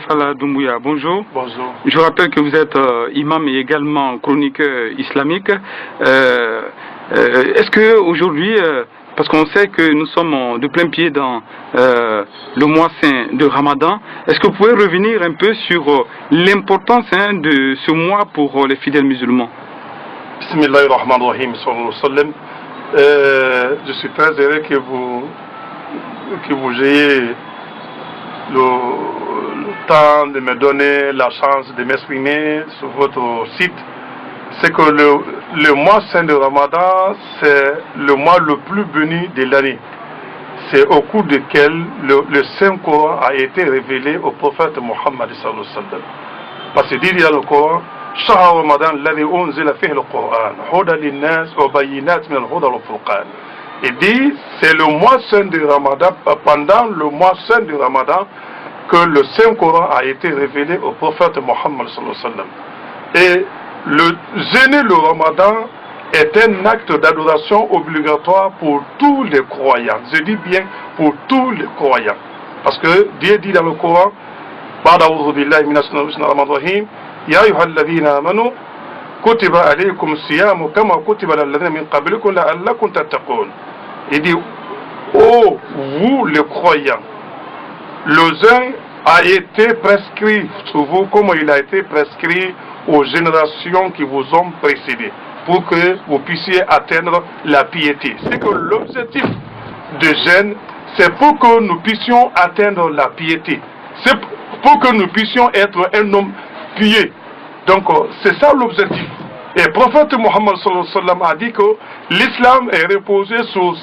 Fala Doumbouya, bonjour. Bonjour. Je rappelle que vous êtes imam et également chroniqueur islamique. Est-ce que aujourd'hui, parce qu'on sait que nous sommes de plein pied dans le mois saint de Ramadan, est-ce que vous pouvez revenir un peu sur l'importance de ce mois pour les fidèles musulmans? Bismillahirrahmanirrahim, sallallahu alayhi wa sallam. Je suis très heureux que vous ayez le temps de me donner la chance de m'exprimer sur votre site. C'est que le mois saint de Ramadan, c'est le mois le plus béni de l'année. C'est au cours duquel le Saint-Coran a été révélé au prophète Mohammed sallallahu alayhi wa sallam. Parce que dit dans le Coran, شهر رمضان الذي أنزل فيه القرآن هدى للناس وبينات من الهدى والفرقان. Il dit, c'est le mois saint du Ramadan, pendant le mois saint du Ramadan, que le Saint-Coran a été révélé au prophète Mohammed sallallahu alayhi wa sallam. Et jeûner le Ramadan est un acte d'adoration obligatoire pour tous les croyants. Je dis bien pour tous les croyants. Parce que Dieu dit dans le Coran, بعد أعوذ بالله من الشيطان الرجيم يا أيها الذين آمنوا كتب عليكم الصيام كما كتب على الذين من قبلكم لعلكم تتقون. Il dit, oh vous les croyants, le jeûne a été prescrit sur vous comme il a été prescrit aux générations qui vous ont précédé, pour que vous puissiez atteindre la piété. C'est que l'objectif de jeûne, c'est pour que nous puissions atteindre la piété. C'est pour que nous puissions être un homme pieux. Donc c'est ça l'objectif. Et le prophète Mohammed sallallahu alayhi wa sallam a dit que l'islam est reposé sur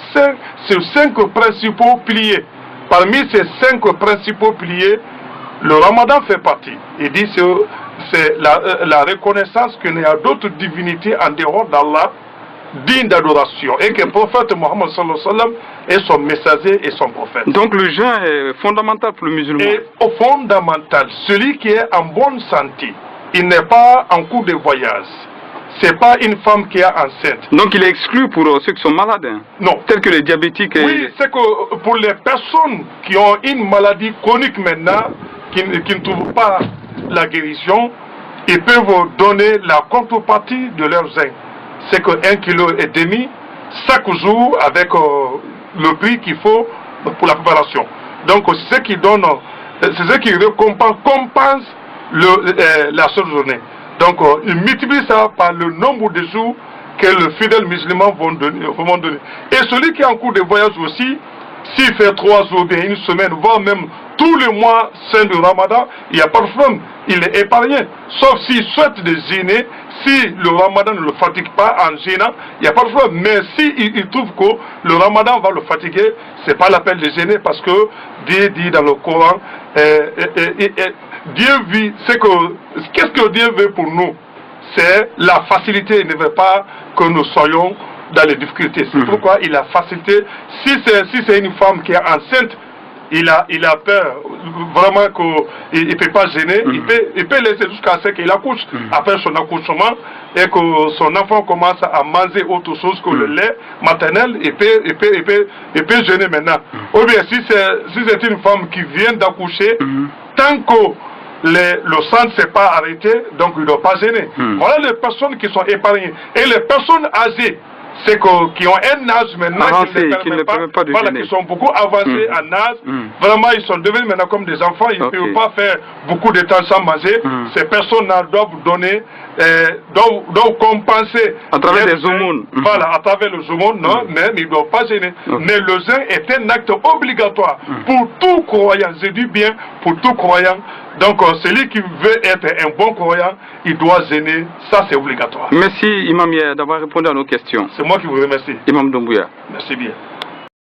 cinq principaux piliers. Parmi ces 5 principaux piliers, le Ramadan fait partie. Il dit que c'est la reconnaissance qu'il n'y a d'autres divinités en dehors d'Allah dignes d'adoration. Et que le prophète Mohammed sallallahu alayhi wa sallam est son messager et son prophète. Donc le jeûne est fondamental pour le musulman. Et fondamental, celui qui est en bonne santé, il n'est pas en cours de voyage. C'est pas une femme qui est enceinte. Donc il est exclu pour ceux qui sont malades. Non. Tels que les diabétiques. Oui, c'est que pour les personnes qui ont une maladie chronique maintenant, qui ne trouvent pas la guérison, ils peuvent donner la contrepartie de leur jeûne. C'est que 1,5 kg chaque jour avec le prix qu'il faut pour la préparation. Donc c'est ce qui donne, c'est ce qui compense la seule journée. Donc ils multiplient ça par le nombre de jours que les fidèles musulmans vont donner. Et celui qui est en cours de voyage aussi, s'il fait 3 jours, bien une semaine, voire même tous les mois saint du Ramadan, il n'y a pas de problème, il est épargné. Sauf s'il souhaite de jeûner, si le Ramadan ne le fatigue pas en jeûnant, il n'y a pas de problème. Mais s'il trouve que le Ramadan va le fatiguer, ce n'est pas la peine de jeûner parce que Dieu dit dans le Coran, Dieu vit, qu'est-ce que Dieu veut pour nous? C'est la facilité, il ne veut pas que nous soyons dans les difficultés. C'est pourquoi il a facilité. Si c'est une femme qui est enceinte, il a peur vraiment qu'il ne peut pas gêner, il peut laisser jusqu'à ce qu'il accouche. Après son accouchement et que son enfant commence à manger autre chose que le lait maternel, il peut gêner maintenant. Ou bien si c'est une femme qui vient d'accoucher, tant que le sang ne s'est pas arrêté, donc il ne doit pas gêner. Voilà les personnes qui sont épargnées. Et les personnes âgées, c'est qui ont un âge maintenant avancé, qui ne permet pas de voilà, gêner. qui sont beaucoup avancés en âge. Vraiment, ils sont devenus maintenant comme des enfants. Ils ne peuvent pas faire beaucoup de temps sans manger. Ces personnes-là doivent donner, doivent compenser. À travers les aumônes. Voilà, à travers les aumônes, non, mais ils ne doivent pas gêner. Mais le jeûne est un acte obligatoire pour tout croyant. Je dis bien pour tout croyant. Donc, celui qui veut être un bon croyant, il doit jeûner. Ça, c'est obligatoire. Merci, Imam, d'avoir répondu à nos questions. C'est moi qui vous remercie. Imam Doumbouya. Merci bien.